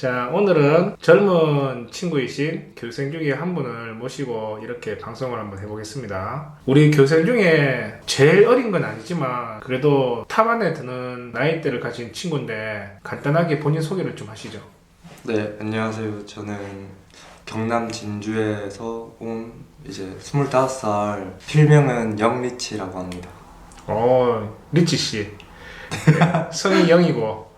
자, 오늘은 젊은 친구이신 교생 중에 한 분을 모시고 이렇게 방송을 한번 해보겠습니다. 우리 교생 중에 제일 어린 건 아니지만 그래도 탑 안에 드는 나이대를 가진 친구인데 간단하게 본인 소개를 좀 하시죠. 네, 안녕하세요. 저는 경남 진주에서 온 이제 25살, 필명은 영리치라고 합니다. 리치 씨. 네, 성이 영이고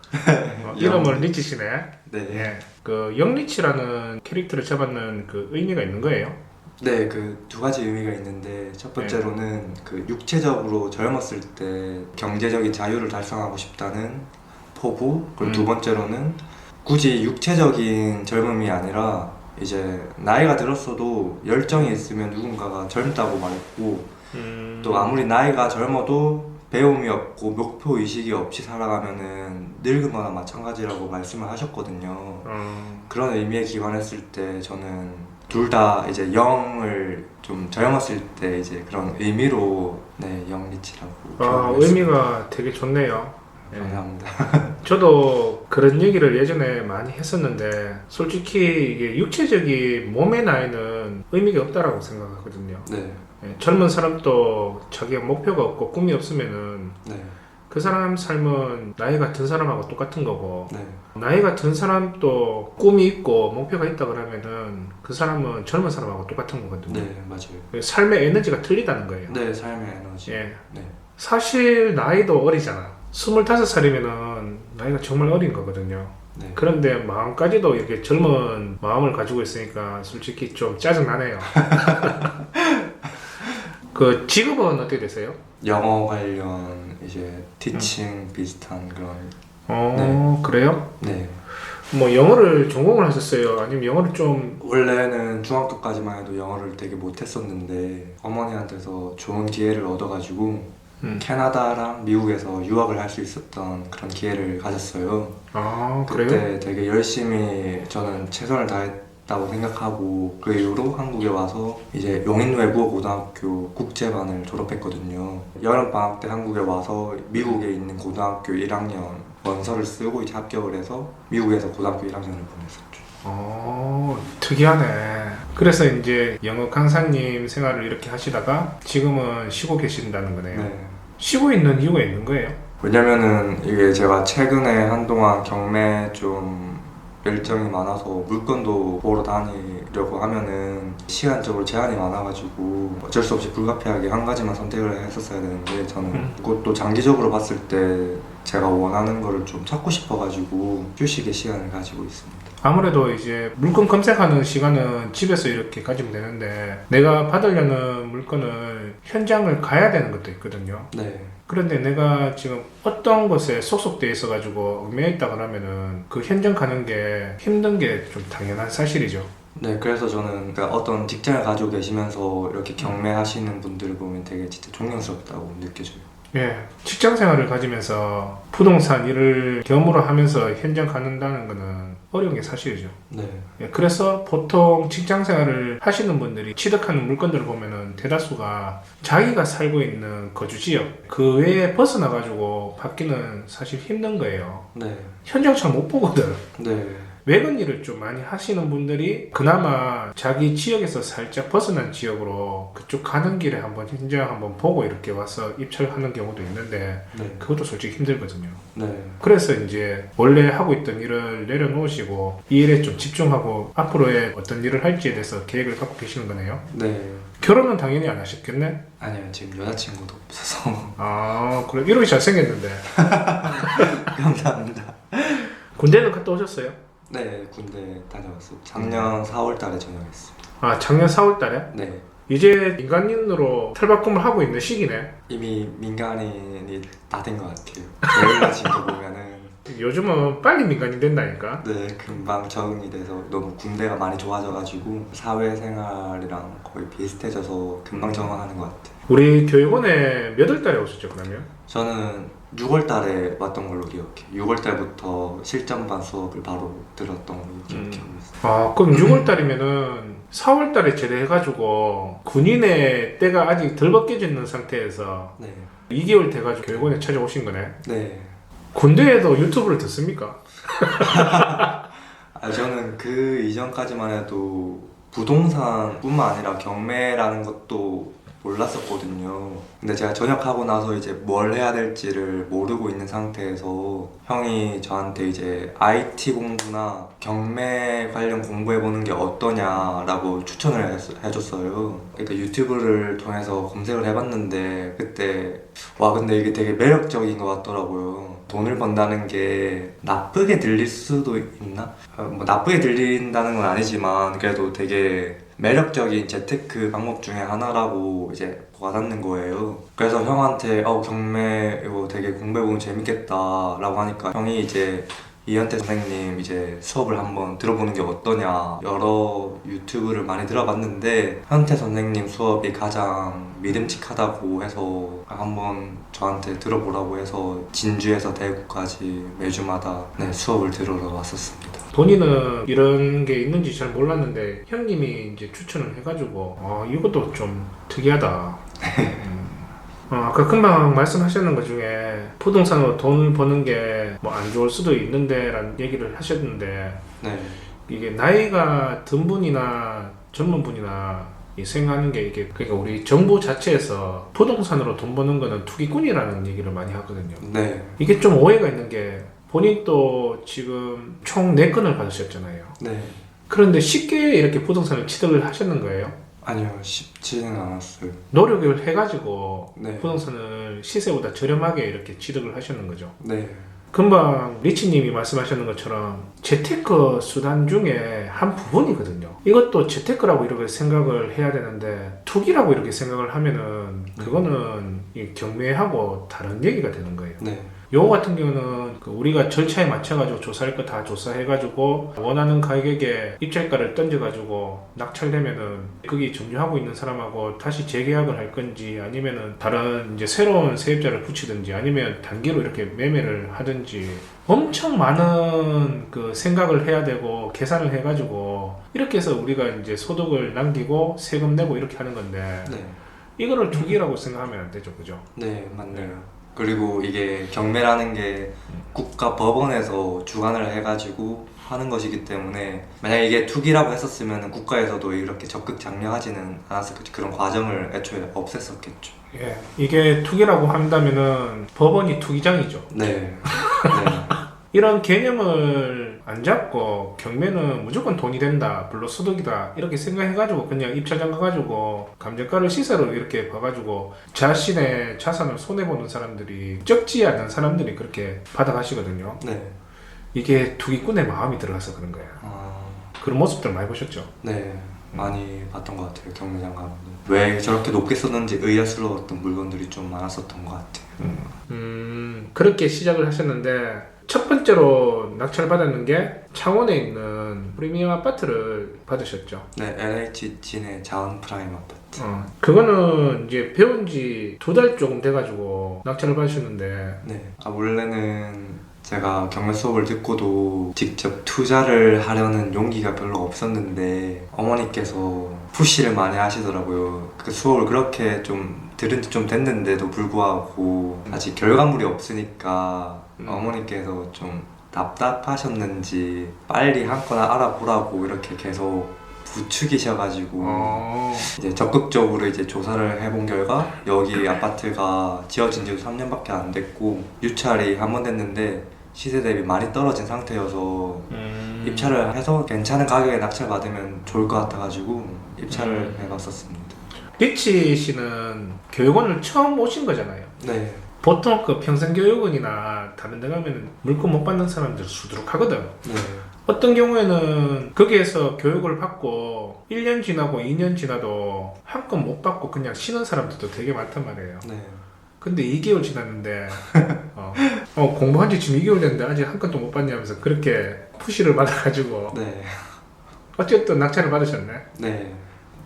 이름은 리치 씨네. 네. 예, 그 영리치라는 캐릭터를 잡았는 그 의미가 있는 거예요? 네, 그 두 가지 의미가 있는데 첫 번째로는 그 육체적으로 젊었을 때 경제적인 자유를 달성하고 싶다는 포부, 그리고 두 번째로는 굳이 육체적인 젊음이 아니라 이제 나이가 들었어도 열정이 있으면 누군가가 젊다고 말했고 또 아무리 나이가 젊어도 배움이 없고 목표 의식이 없이 살아가면은 늙은 거나 마찬가지라고 말씀을 하셨거든요. 그런 의미에 기반했을 때 저는 둘 다 이제 영을 좀 젊었을 때 이제 그런 의미로 영리치라고 표현했습니다. 의미가 되게 좋네요. 예. 감사합니다. 저도 그런 얘기를 예전에 많이 했었는데 솔직히 이게 육체적인 몸의 나이는 의미가 없다라고 생각하거든요. 네. 예, 젊은 사람도 자기가 목표가 없고 꿈이 없으면은 네. 그 사람 삶은 나이가 든 사람하고 똑같은 거고 네. 나이가 든 사람도 꿈이 있고 목표가 있다 그러면은 그 사람은 젊은 사람하고 똑같은 거거든요. 네, 맞아요. 삶의 에너지가 틀리다는 거예요. 네, 삶의 에너지. 예. 네. 사실 나이도 어리잖아. 25살이면은 나이가 정말 어린 거거든요. 네. 그런데 마음까지도 이렇게 젊은 마음을 가지고 있으니까 솔직히 좀 짜증나네요. 그 직업은 어떻게 되세요? 영어 관련 이제 티칭 비슷한 그런. 그래요? 네. 뭐 영어를 전공을 하셨어요? 아니면 영어를 좀 원래는 중학교까지만 해도 영어를 되게 못했었는데 어머니한테서 좋은 기회를 얻어가지고 캐나다랑 미국에서 유학을 할 수 있었던 그런 기회를 가졌어요. 그래요? 그때 되게 열심히 저는 최선을 다했다고 생각하고 그 이후로 한국에 와서 이제 용인외국어고등학교 국제반을 졸업했거든요. 여름방학 때 한국에 와서 미국에 있는 고등학교 1학년 원서를 쓰고 이제 합격을 해서 미국에서 고등학교 1학년을 보냈었죠. 특이하네. 그래서 이제 영어 강사님 생활을 이렇게 하시다가 지금은 쉬고 계신다는 거네요. 네. 쉬고 있는 이유가 있는 거예요? 왜냐면은 이게 제가 최근에 한동안 경매에 좀 열정이 많아서 물건도 보러 다니려고 하면은 시간적으로 제한이 많아가지고 어쩔 수 없이 불가피하게 한 가지만 선택을 했었어야 되는데 저는 그것도 장기적으로 봤을 때 제가 원하는 거를 좀 찾고 싶어가지고 휴식의 시간을 가지고 있습니다. 아무래도 이제 물건 검색하는 시간은 집에서 이렇게 가지면 되는데 내가 받으려는 물건을 현장을 가야 되는 것도 있거든요. 네. 그런데 내가 지금 어떤 곳에 소속돼 있어 가지고 얽매여 있다 그러면은 그 현장 가는 게 힘든 게 좀 당연한 사실이죠. 네, 그래서 저는 그러니까 어떤 직장을 가지고 계시면서 이렇게 경매하시는 분들을 보면 되게 진짜 존경스럽다고 느껴져요. 예, 직장 생활을 가지면서 부동산 일을 겸으로 하면서 현장 갖는다는 거는 어려운 게 사실이죠. 네. 예, 그래서 보통 직장 생활을 하시는 분들이 취득하는 물건들을 보면은 대다수가 자기가 살고 있는 거주 지역 그 외에 벗어나 가지고 받기는 사실 힘든 거예요. 네. 현장 잘 못 보거든. 네. 외근 일을 좀 많이 하시는 분들이 그나마 자기 지역에서 살짝 벗어난 지역으로 그쪽 가는 길에 한번 현장 한번 보고 이렇게 와서 입찰하는 경우도 있는데 네. 그것도 솔직히 힘들거든요. 네. 그래서 이제 원래 하고 있던 일을 내려놓으시고 이 일에 좀 집중하고 앞으로의 어떤 일을 할지에 대해서 계획을 갖고 계시는 거네요. 네. 결혼은 당연히 안 하셨겠네? 아니요, 지금 여자친구도 없어서. 그래. 이렇게 잘생겼는데. 감사합니다. 군대는 갔다 오셨어요? 네, 군대 다녀왔어요. 작년 4월 달에 전역했어요. 작년 4월 달에? 네. 이제 민간인으로 탈바꿈을 하고 있는 시기네. 이미 민간인이 다 된 것 같아요. 여기까지 보면은. 요즘은 빨리 민간인 된다니까. 네, 금방 적응이 돼서 너무 군대가 많이 좋아져가지고 사회생활이랑 거의 비슷해져서 금방 적응하는 것 같아요. 우리 교육원에 몇 월 달에 오셨죠 그러면? 저는 6월 달에 왔던 걸로 기억해요. 6월 달부터 실전반 수업을 바로 들었던 걸로 기억하고 있어요. 그럼 6월 달이면은 4월 달에 제대해가지고 군인의 때가 아직 덜 벗겨져 있는 상태에서 네. 2개월 돼가지고 교육원에 찾아오신 거네. 네. 군대에도 유튜브를 듣습니까? 그 이전까지만 해도 부동산뿐만 아니라 경매라는 것도 몰랐었거든요. 근데 제가 전역하고 나서 이제 뭘 해야 될지를 모르고 있는 상태에서 형이 저한테 이제 IT 공부나 경매 관련 공부해보는 게 어떠냐라고 추천을 해줬어요. 그러니까 유튜브를 통해서 검색을 해봤는데 그때 와 근데 이게 되게 매력적인 것 같더라고요. 돈을 번다는 게 나쁘게 들릴 수도 있나? 뭐 나쁘게 들린다는 건 아니지만 그래도 되게 매력적인 재테크 방법 중에 하나라고 이제 와닿는 거예요. 그래서 형한테 경매 이거 되게 공부해보면 재밌겠다 라고 하니까 형이 이제 이현태 선생님 이제 수업을 한번 들어보는 게 어떠냐, 여러 유튜브를 많이 들어봤는데 현태 선생님 수업이 가장 믿음직하다고 해서 한번 저한테 들어보라고 해서 진주에서 대구까지 매주마다 수업을 들으러 왔었습니다. 본인은 이런 게 있는지 잘 몰랐는데 형님이 이제 추천을 해가지고 이것도 좀 특이하다. 아까 금방 말씀하셨는 것 중에 부동산으로 돈을 버는 게 뭐 안 좋을 수도 있는데 라는 얘기를 하셨는데 네. 이게 나이가 든 분이나 젊은 분이나 이 생각하는 게 이게 그러니까 우리 정부 자체에서 부동산으로 돈 버는 거는 투기꾼이라는 얘기를 많이 하거든요. 네. 이게 좀 오해가 있는 게 본인도 지금 총 4건을 받으셨잖아요. 네. 그런데 쉽게 이렇게 부동산을 취득을 하셨는 거예요? 아니요, 쉽지는 않았어요. 노력을 해가지고 네. 부동산을 시세보다 저렴하게 이렇게 취득을 하셨는 거죠. 네. 금방 리치님이 말씀하셨는 것처럼 재테크 수단 중에 한 부분이거든요. 이것도 재테크라고 이렇게 생각을 해야 되는데 투기라고 이렇게 생각을 하면은 그거는 이 경매하고 다른 얘기가 되는 거예요. 네. 요거 같은 경우는 우리가 절차에 맞춰가지고 조사할 거 다 조사해가지고 원하는 가격에 입찰가를 던져가지고 낙찰되면은 거기 점유하고 있는 사람하고 다시 재계약을 할 건지 아니면은 다른 이제 새로운 세입자를 붙이든지 아니면 단기로 이렇게 매매를 하든지 엄청 많은 그 생각을 해야 되고 계산을 해가지고 이렇게 해서 우리가 이제 소득을 남기고 세금 내고 이렇게 하는 건데 네. 이거를 투기라고 생각하면 안 되죠, 그죠? 네, 맞네요. 그리고 이게 경매라는 게 국가 법원에서 주관을 해가지고 하는 것이기 때문에 만약에 이게 투기라고 했었으면 국가에서도 이렇게 적극 장려하지는 않았었겠죠. 그런 과정을 애초에 없앴었겠죠. 예, 이게 투기라고 한다면은 법원이 투기장이죠. 네. 네. 이런 개념을 안 잡고 경매는 무조건 돈이 된다, 불로소득이다 이렇게 생각해가지고 그냥 입찰장 가가지고 감정가를 시세로 이렇게 봐가지고 자신의 자산을 손해보는 사람들이 적지 않은 사람들이 그렇게 받아가시거든요. 네. 이게 투기꾼의 마음이 들어가서 그런 거예요. 그런 모습들 많이 보셨죠? 네. 많이 봤던 것 같아요. 경매장 가면 왜 저렇게 높게 썼는지 의아스러웠던 물건들이 좀 많았었던 것 같아요. 그렇게 시작을 하셨는데 첫 번째로 낙찰 받았는 게 창원에 있는 프리미엄 아파트를 받으셨죠. 네, LH 진해 자원 프라임 아파트. 그거는 이제 배운 지 2달 조금 돼가지고 낙찰을 받으셨는데 네. 원래는 제가 경매 수업을 듣고도 직접 투자를 하려는 용기가 별로 없었는데 어머니께서 푸시를 많이 하시더라고요. 그 수업을 그렇게 좀 들은 지 좀 됐는데도 불구하고 아직 결과물이 없으니까 어머니께서 좀 답답하셨는지 빨리 한 건 알아보라고 이렇게 계속 부추기셔가지고 이제 적극적으로 이제 조사를 해본 결과 여기 아파트가 지어진 지도 3년밖에 안 됐고 유찰이 한 번 됐는데 시세 대비 많이 떨어진 상태여서 입찰을 해서 괜찮은 가격에 낙찰 받으면 좋을 것 같아가지고 입찰을 해봤었습니다. 리치 씨는 교육원을 처음 오신 거잖아요. 네. 보통 그 평생교육원이나 다른 데 가면 물건 못 받는 사람들 수두룩하거든. 네. 어떤 경우에는 거기에서 교육을 받고 1년 지나고 2년 지나도 한 건 못 받고 그냥 쉬는 사람들도 되게 많단 말이에요. 네. 근데 2개월 지났는데 공부한 지 지금 2개월 됐는데 아직 한 건도 못 받냐면서 그렇게 푸시를 받아가지고 네. 어쨌든 낙찰을 받으셨네. 네.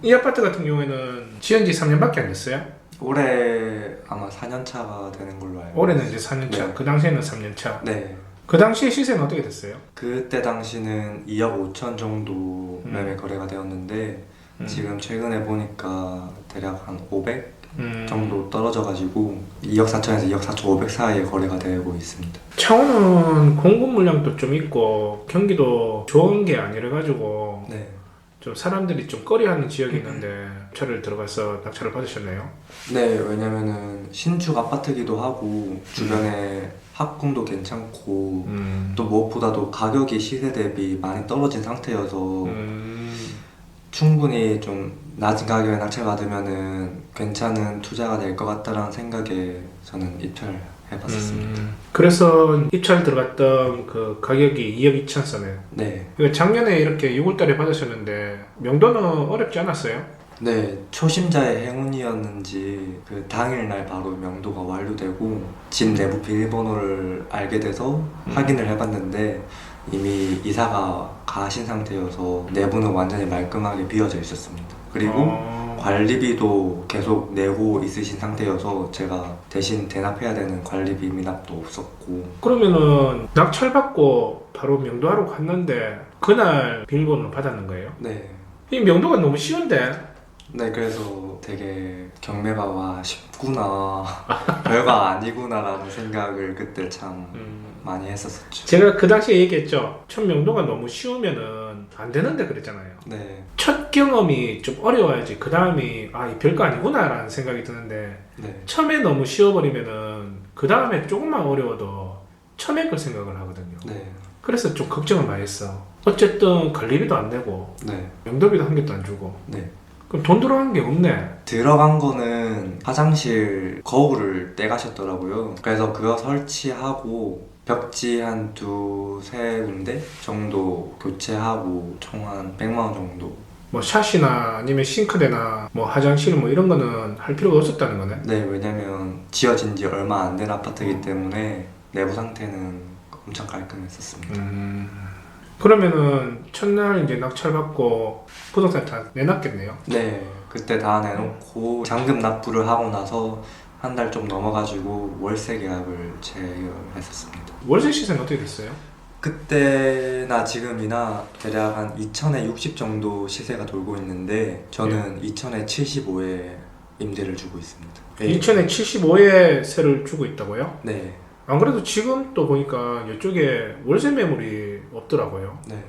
이 아파트 같은 경우에는 지은 지 3년밖에 안 됐어요. 올해 아마 4년 차가 되는 걸로 알고 올해는 이제 4년 차, 네. 그 당시에는 3년 차. 네. 그 당시에 시세는 어떻게 됐어요? 그때 당시는 2억 5천 정도 매매 거래가 되었는데 지금 최근에 보니까 대략 한 500 정도 떨어져가지고 2억 4천에서 2억 4천 5백 사이에 거래가 되고 있습니다. 창원은 공급 물량도 좀 있고 경기도 좋은 게 아니라가지고 네. 좀 사람들이 좀 꺼려하는 지역이 있는데 낙찰을 들어가서 낙찰을 받으셨나요? 네, 왜냐면은 신축 아파트기도 하고 주변에 학군도 괜찮고 또 무엇보다도 가격이 시세 대비 많이 떨어진 상태여서 충분히 좀 낮은 가격에 낙찰받으면은 괜찮은 투자가 될 것 같다라는 생각에 저는 입찰해봤었습니다. 그래서 입찰 들어갔던 그 가격이 2억 2천 선에 네. 작년에 이렇게 6월달에 받으셨는데 명도는 어렵지 않았어요? 네, 초심자의 행운이었는지 그 당일날 바로 명도가 완료되고 집 내부 비밀번호를 알게 돼서 확인을 해봤는데 이미 이사가 가신 상태여서 내부는 완전히 말끔하게 비어져 있었습니다. 그리고 관리비도 계속 내고 있으신 상태여서 제가 대신 대납해야 되는 관리비 미납도 없었고. 그러면은 낙찰받고 바로 명도하러 갔는데 그날 비밀번호를 받았는 거예요? 네. 이 명도가 너무 쉬운데? 네, 그래서 되게 경매가 와 쉽구나 별거 아니구나라는 생각을 그때 참 많이 했었었죠. 제가 그 당시에 얘기했죠. 첫 명도가 너무 쉬우면은 안 되는데 그랬잖아요. 네. 첫 경험이 좀 어려워야지 그 다음이 이 별거 아니구나 라는 생각이 드는데 네. 처음에 너무 쉬워버리면은 그 다음에 조금만 어려워도 처음에 걸 생각을 하거든요. 네. 그래서 좀 걱정을 많이 했어. 어쨌든 관리비도 안 내고 네. 명도비도 한 개도 안 주고 네. 그럼 돈 들어간 게 없네. 들어간 거는 화장실 거울을 떼가셨더라고요. 그래서 그거 설치하고 벽지 한 두세 군데 정도 교체하고 총 한 100만 원 정도. 뭐 샷이나 아니면 싱크대나 뭐 화장실 뭐 이런 거는 할 필요가 없었다는 거네. 네, 왜냐면 지어진 지 얼마 안 된 아파트이기 때문에 내부 상태는 엄청 깔끔했었습니다. 그러면은 첫날 이제 낙찰 받고 부동산 다 내놨겠네요. 네, 그때 다 내놓고 잔금 납부를 하고 나서 한 달 좀 넘어가지고 월세 계약을 체결했었습니다. 월세 시세는 어떻게 됐어요? 그때나 지금이나 대략 한 2천에 60 정도 시세가 돌고 있는데 저는 2천에 75에 임대를 주고 있습니다. 2천에 75에 세를 주고 있다고요? 네. 안 그래도 지금 또 보니까 이쪽에 월세 매물이 없더라고요. 네.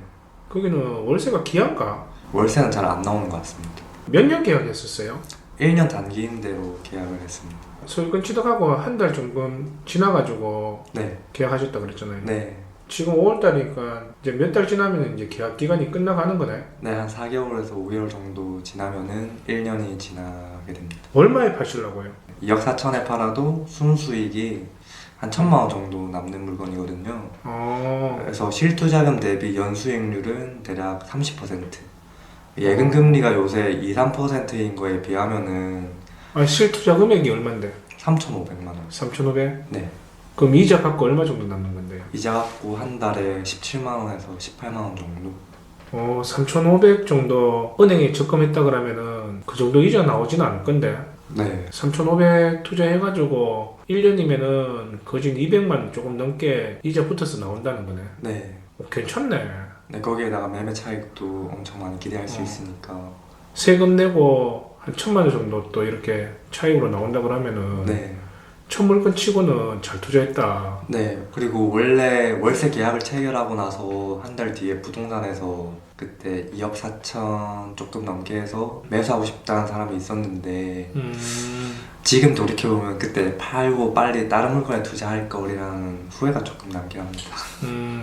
거기는 월세가 기한가? 월세는 잘 안 나오는 것 같습니다. 몇 년 계약했었어요? 1년 단기 임대로 계약을 했습니다. 소유권 취득하고 한 달 정도 지나가지고 네. 계약하셨다 그랬잖아요. 네. 지금 5월달이니까 이제 몇 달 지나면 이제 계약 기간이 끝나가는 거네. 네, 한 4개월에서 5개월 정도 지나면은 1년이 지나게 됩니다. 얼마에 파시려고요? 2억 4천에 팔아도 순수익이 한 1,000만 원 정도 남는 물건이거든요. 그래서 실투자금 대비 연수익률은 대략 30%. 예금 금리가 요새 2, 3%인 거에 비하면은 실투자 금액이 얼마인데? 3,500만 원. 3,500? 네. 그럼 이자 받고 얼마 정도 남는 건데요? 이자 갖고 한 달에 17만 원에서 18만 원 정도. 3,500 정도 은행에 적금했다 그러면은 그 정도 이자 나오지는 않을 건데. 네. 3,500 투자해가지고 1년이면은 거진 200만 조금 넘게 이자 붙어서 나온다는 거네. 네. 괜찮네. 네, 거기에다가 매매 차익도 엄청 많이 기대할 수 있으니까. 세금 내고 한 1,000만 원 정도 또 이렇게 차익으로 나온다 그러면은 네. 첫 물건 치고는 잘 투자했다. 네. 그리고 원래 월세 계약을 체결하고 나서 한 달 뒤에 부동산에서 그때 2억 4천 조금 넘게 해서 매수하고 싶다는 사람이 있었는데 지금 돌이켜보면 그때 팔고 빨리 다른 물건에 투자할 거리라는 후회가 조금 남긴 합니다.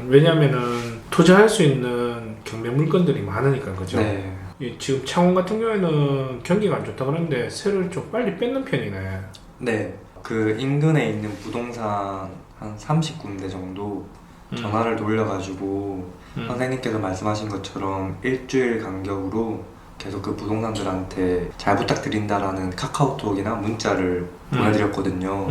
왜냐면은 투자할 수 있는 경매 물건들이 많으니까 그죠? 네. 지금 창원 같은 경우에는 경기가 안 좋다 그러는데 세를 좀 빨리 뺏는 편이네. 네. 그 인근에 있는 부동산 한 30군데 정도 전화를 돌려가지고 선생님께서 말씀하신 것처럼 일주일 간격으로 계속 그 부동산들한테 잘 부탁드린다라는 카카오톡이나 문자를 보내드렸거든요.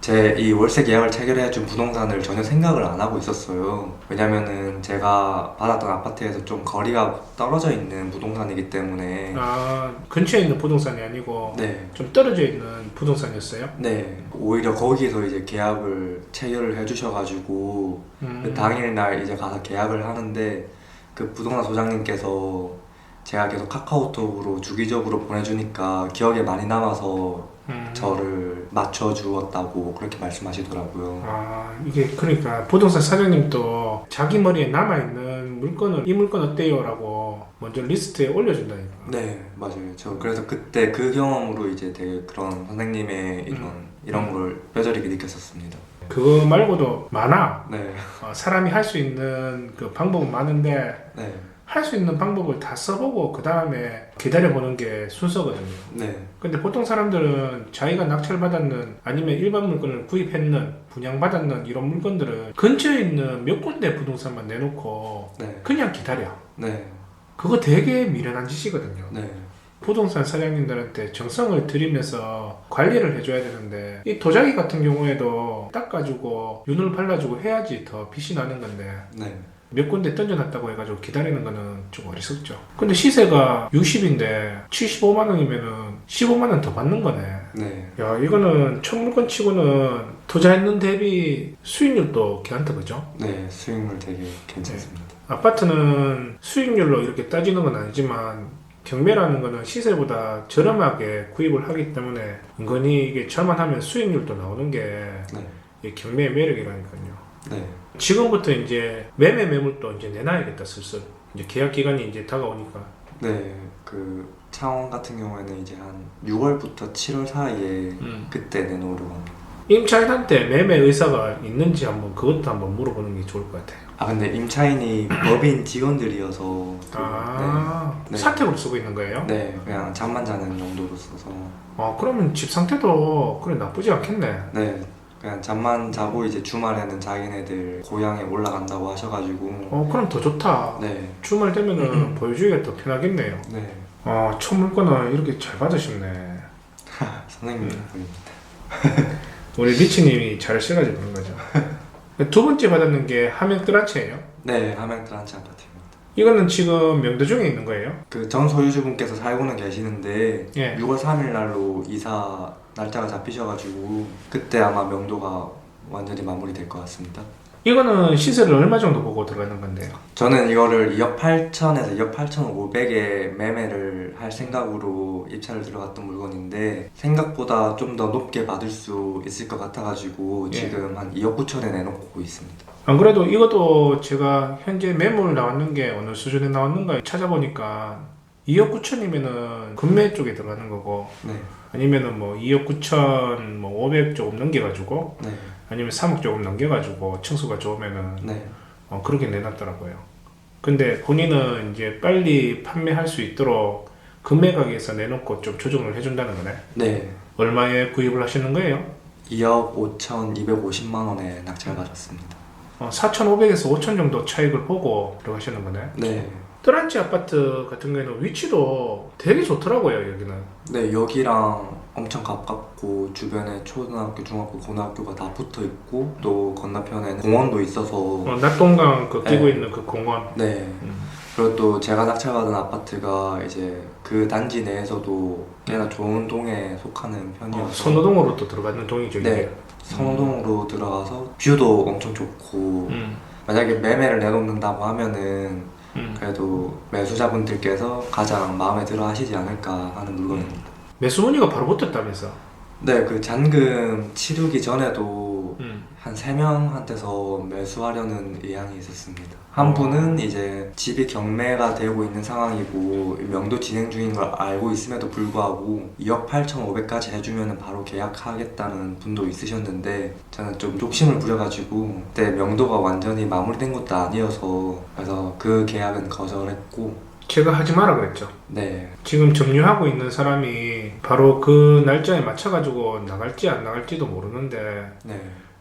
제 이 월세 계약을 체결해준 부동산을 전혀 생각을 안 하고 있었어요. 왜냐면은 제가 받았던 아파트에서 좀 거리가 떨어져 있는 부동산이기 때문에. 근처에 있는 부동산이 아니고 네. 좀 떨어져 있는 부동산이었어요? 네. 오히려 거기서 이제 계약을 체결을 해주셔가지고 그 당일날 이제 가서 계약을 하는데 그 부동산 소장님께서 제가 계속 카카오톡으로 주기적으로 보내주니까 기억에 많이 남아서 저를 맞춰주었다고 그렇게 말씀하시더라고요. 아, 이게 그러니까 부동산 사장님도 자기 머리에 남아있는 물건을 이 물건 어때요? 라고 먼저 리스트에 올려준다니까. 네, 맞아요. 저 그래서 그때 그 경험으로 이제 되게 그런 선생님의 이런 걸 뼈저리게 느꼈었습니다. 그거 말고도 많아. 네, 사람이 할 수 있는 그 방법은 많은데 네, 할 수 있는 방법을 다 써보고 그 다음에 기다려보는 게 순서거든요. 네, 근데 보통 사람들은 자기가 낙찰받았는 아니면 일반 물건을 구입했는 분양받았는 이런 물건들은 근처에 있는 몇 군데 부동산만 내놓고 네, 그냥 기다려. 네, 그거 되게 미련한 짓이거든요. 네, 부동산 사장님들한테 정성을 들이면서 관리를 해줘야 되는데 이 도자기 같은 경우에도 닦아주고 윤을 발라주고 해야지 더 빛이 나는 건데 네, 몇 군데 던져놨다고 해가지고 기다리는 거는 좀 어리석죠. 근데 시세가 60인데 75만 원이면은 15만 원 더 받는 거네. 네, 야, 이거는 첫 물건 치고는 투자했는 대비 수익률도 괜찮다, 그죠? 네, 수익률 되게 괜찮습니다. 아파트는 수익률로 이렇게 따지는 건 아니지만 경매라는 거는 시세보다 저렴하게 구입을 하기 때문에 은근히 이게 절만하면 수익률도 나오는 게 네, 이 경매의 매력이라니까요. 네, 지금부터 이제 매매 매물도 이제 내놔야겠다, 슬슬. 이제 계약 기간이 이제 다가오니까. 네, 그 창원 같은 경우에는 이제 한 6월부터 7월 사이에 그때 내놓으려고 합니다. 임차인한테 매매 의사가 있는지 한번 그것도 한번 물어보는 게 좋을 것 같아요. 아 근데 임차인이 법인 직원들이어서 네. 사택으로 쓰고 있는 거예요? 네, 그냥 잠만 자는 용도로 써서 그러면 집 상태도 그래 나쁘지 않겠네. 네, 그냥 잠만 자고 이제 주말에는 자기네들 고향에 올라간다고 하셔가지고 그럼 더 좋다. 네, 주말 되면은 보여주기가 더 편하겠네요. 네, 첫 물건을 이렇게 잘 받으셨네. 선생님 덕분입니다. 우리 리치님이 잘 써가지고 그런 거죠. 두 번째 받았는 게 함양뜰아치예요. 네, 함양뜰아치 아파트입니다. 이거는 지금 명도중에 있는 거예요? 그 전 소유주분께서 살고는 계시는데 예. 6월 3일 날로 이사 날짜가 잡히셔가지고 그때 아마 명도가 완전히 마무리될 것 같습니다. 이거는 시세를 얼마 정도 보고 들어가는 건데요? 저는 이거를 2억 8천에서 2억 8,500에 매매를 할 생각으로 입찰을 들어갔던 물건인데 생각보다 좀 더 높게 받을 수 있을 것 같아가지고 예. 지금 한 2억 9천에 내놓고 있습니다. 안 그래도 이것도 제가 현재 매물 나왔는 게 어느 수준에 나왔는가 찾아보니까 2억 9천이면은 금매 쪽에 들어가는 거고 네, 아니면은 뭐 2억 9천 뭐 500 조금 넘겨가지고 네, 아니면 3억 조금 넘겨가지고 층수가 좋으면은 네, 그렇게 내놨더라고요. 근데 본인은 이제 빨리 판매할 수 있도록 금매가격에서 내놓고 좀 조정을 해준다는 거네. 네. 얼마에 구입을 하시는 거예요? 2억 5,250만 원에 낙찰받았습니다. 4,500에서 5,000 정도 차익을 보고 들어가시는 거네. 네, 뜨란치 아파트 같은 경우에는 위치도 되게 좋더라고요, 여기는. 네, 여기랑 엄청 가깝고 주변에 초등학교, 중학교, 고등학교가 다 붙어 있고 또 건너편에는 공원도 있어서 낙동강 그 끼고 네. 있는 그 공원. 네. 그리고 또 제가 낙찰받은 아파트가 이제 그 단지 내에서도 꽤나 좋은 동에 속하는 편이어서 선호동으로 또 들어가는 동이죠, 이게. 네, 선호동으로 들어가서 뷰도 엄청 좋고 만약에 매매를 내놓는다고 하면은 그래도 매수자분들께서 가장 마음에 들어 하시지 않을까 하는 물건입니다. 매수 문의가 바로 붙었다면서. 네, 그 잔금 치르기 전에도 음. 한 3명한테서 매수하려는 의향이 있었습니다. 한 분은 이제 집이 경매가 되고 있는 상황이고 명도 진행 중인 걸 알고 있음에도 불구하고 2억 8,500까지 해주면 바로 계약하겠다는 분도 있으셨는데 저는 좀 욕심을 부려가지고 그때 명도가 완전히 마무리된 것도 아니어서 그래서 그 계약은 거절했고 제가 하지 마라 그랬죠. 네, 지금 점유하고 있는 사람이 바로 그 날짜에 맞춰가지고 나갈지 안 나갈지도 모르는데 네,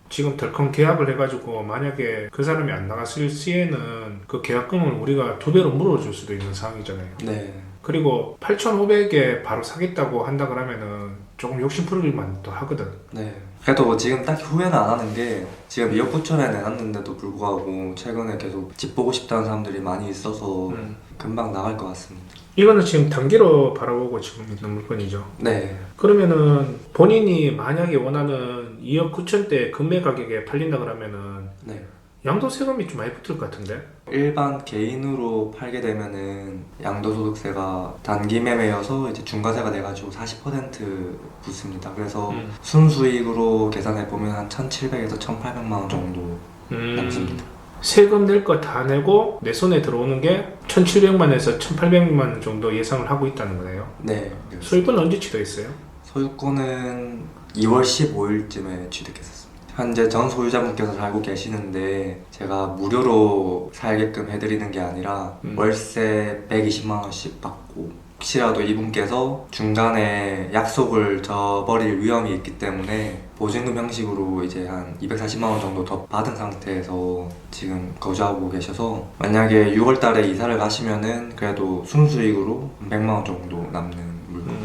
지금 덜컹 계약을 해가지고 만약에 그 사람이 안 나갔을 시에는 그 계약금을 우리가 2배로 물어줄 수도 있는 상황이잖아요. 네, 그리고 8,500에 바로 사겠다고 한다 그러면은 조금 욕심 부릴만 또 하거든. 네. 그래도 지금 딱히 후회는 안 하는 게 지금 2억 9천에 내놨는데도 불구하고 최근에 계속 집 보고 싶다는 사람들이 많이 있어서 금방 나갈 것 같습니다. 이거는 지금 단기로 바라보고 지금 있는 물건이죠. 네, 그러면은 본인이 만약에 원하는 2억 9천대 금매 가격에 팔린다 그러면은 네, 양도세금이 좀 많이 붙을 것 같은데? 일반 개인으로 팔게 되면은 양도소득세가 단기 매매여서 이제 중과세가 돼가지고 40% 붙습니다. 그래서 순수익으로 계산해 보면 한 1,700에서 1,800만 원 정도 남습니다. 세금 낼 거 다 내고 내 손에 들어오는 게 1,700만에서 1,800만 원 정도 예상을 하고 있다는 거네요. 네. 소유권 언제 취득했어요? 소유권은 2월 15일쯤에 취득했었습니다. 현재 전 소유자분께서 살고 계시는데 제가 무료로 살게끔 해드리는 게 아니라 월세 120만 원씩 받고 혹시라도 이분께서 중간에 약속을 저버릴 위험이 있기 때문에 보증금 형식으로 이제 한 240만 원 정도 더 받은 상태에서 지금 거주하고 계셔서 만약에 6월 달에 이사를 가시면은 그래도 순수익으로 100만 원 정도 남는 물건.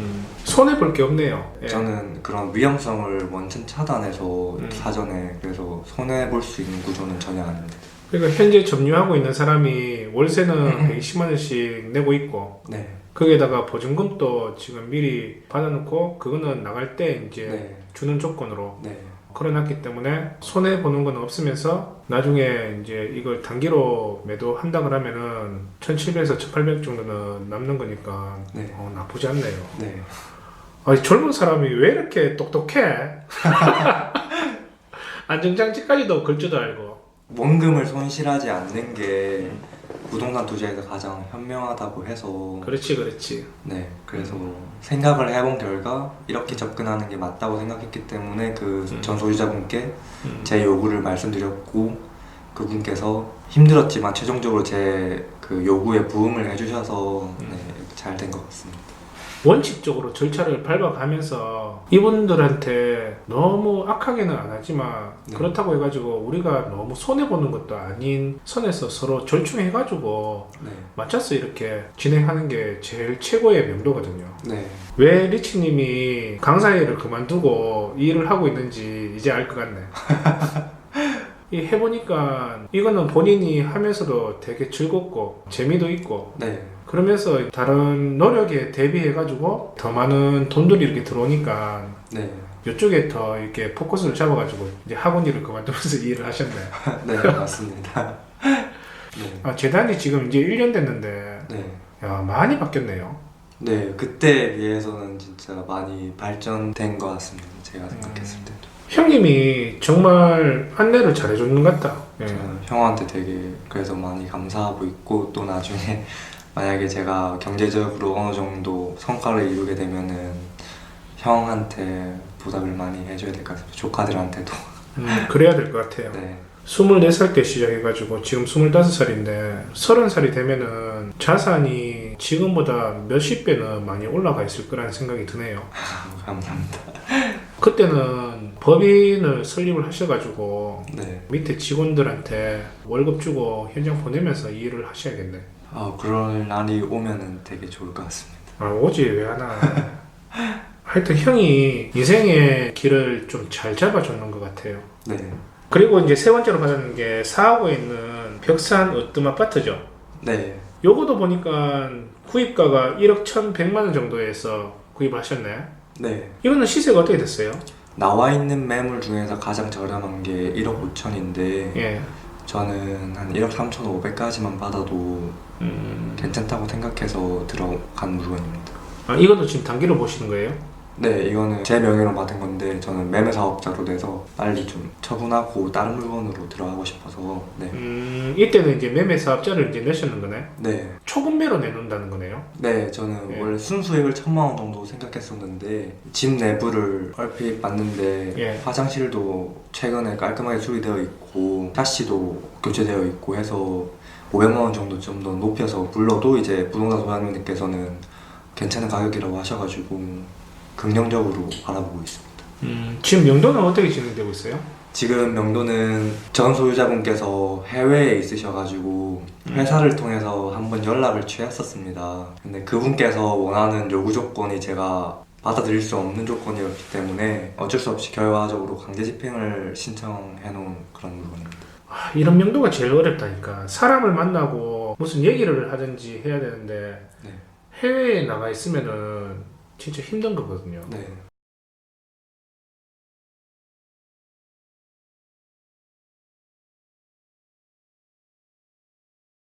손해 볼 게 없네요. 예. 저는 그런 위험성을 원천 차단해서 사전에 그래서 손해 볼 수 있는 구조는 전혀 아닙니다. 그러니까 현재 점유하고 있는 사람이 월세는 120만 원씩 내고 있고 네. 거기에다가 보증금도 지금 미리 받아놓고 그거는 나갈 때 이제 네. 주는 조건으로 네. 걸어놨기 때문에 손해 보는 건 없으면서 나중에 이제 이걸 단기로 매도한다 그러면은 1,700에서 1,800 정도는 남는 거니까 네. 나쁘지 않네요. 네. 아니, 젊은 사람이 왜 이렇게 똑똑해? 안전장치까지도 걸 줄도 알고. 원금을 손실하지 않는 게 부동산 투자에서 가장 현명하다고 해서 그렇지. 네, 그래서 생각을 해본 결과 이렇게 접근하는 게 맞다고 생각했기 때문에 그 전 소유자분께 제 요구를 말씀드렸고 그분께서 힘들었지만 최종적으로 제 그 요구에 부응을 해주셔서 네, 잘 된 것 같습니다. 원칙적으로 절차를 밟아가면서 이분들한테 너무 악하게는 안 하지만 네. 그렇다고 해가지고 우리가 너무 손해보는 것도 아닌 선에서 서로 절충해가지고 네, 맞춰서 이렇게 진행하는 게 제일 최고의 명도거든요. 네, 왜 리치님이 강사 일을 그만두고 이 일을 하고 있는지 이제 알 것 같네. 이 해보니까 이거는 본인이 하면서도 되게 즐겁고 재미도 있고 네, 그러면서 다른 노력에 대비해가지고 더 많은 돈들이 이렇게 들어오니까 네, 이쪽에 더 이렇게 포커스를 잡아가지고 이제 학원 일을 그만두면서 이 일을 하셨네. 네, 맞습니다. 네, 아, 재단이 지금 이제 1년 됐는데 네. 야, 많이 바뀌었네요. 네, 그때에 비해서는 진짜 많이 발전된 것 같습니다. 제가 생각했을 때도. 형님이 정말 안내를 잘해주는 것 같다. 예. 저는 형한테 되게 그래서 많이 감사하고 있고 또 나중에 만약에 제가 경제적으로 어느 정도 성과를 이루게 되면은 형한테 보답을 많이 해줘야 될 것 같습니다. 조카들한테도. 그래야 될 것 같아요. 네, 24살 때 시작해가지고 지금 25살인데 30살이 되면은 자산이 지금보다 몇십 배는 많이 올라가 있을 거라는 생각이 드네요. 감사합니다. 그때는 법인을 설립을 하셔가지고 네, 밑에 직원들한테 월급 주고 현장 보내면서 이 일을 하셔야겠네. 그럴 날이 오면은 되게 좋을 것 같습니다. 아, 오지 왜 하나. 하여튼 형이 인생의 길을 좀 잘 잡아주는 것 같아요. 네, 그리고 이제 세 번째로 받았는 게 사하고에 있는 벽산 으뜸 아파트죠. 네, 요거도 보니까 구입가가 1억 1,100만 원 정도에서 구입을 하셨네. 네. 이거는 시세가 어떻게 됐어요? 나와 있는 매물 중에서 가장 저렴한 게 1억 5천인데 예. 저는 한 1억 3,500까지만 받아도 괜찮다고 생각해서 들어간 물건입니다. 아, 이것도 지금 단기로 보시는 거예요? 네, 이거는 제 명의로 받은 건데 저는 매매 사업자로 돼서 빨리 좀 처분하고 다른 물건으로 들어가고 싶어서 네, 이때는 이제 매매 사업자를 이제 내셨는 거네. 네, 초급매로 내놓는다는 거네요. 네, 저는 예. 원래 순수익을 1,000만 원 정도 생각했었는데 집 내부를 얼핏 봤는데 예. 화장실도 최근에 깔끔하게 수리되어 있고 샤시도 교체되어 있고 해서 500만 원 정도 좀 더 높여서 불러도 이제 부동산 소장님께서는 괜찮은 가격이라고 하셔가지고 긍정적으로 바라보고 있습니다. 지금 명도는 어떻게 진행되고 있어요? 지금 명도는 전 소유자분께서 해외에 있으셔가지고 회사를 통해서 한번 연락을 취했었습니다. 근데 그분께서 원하는 요구 조건이 제가 받아들일 수 없는 조건이었기 때문에 어쩔 수 없이 결과적으로 강제 집행을 신청해 놓은 그런 물건입니다. 아, 이런 명도가 제일 어렵다니까. 사람을 만나고 무슨 얘기를 하든지 해야 되는데 네, 해외에 나가 있으면은 진짜 힘든 거거든요. 네,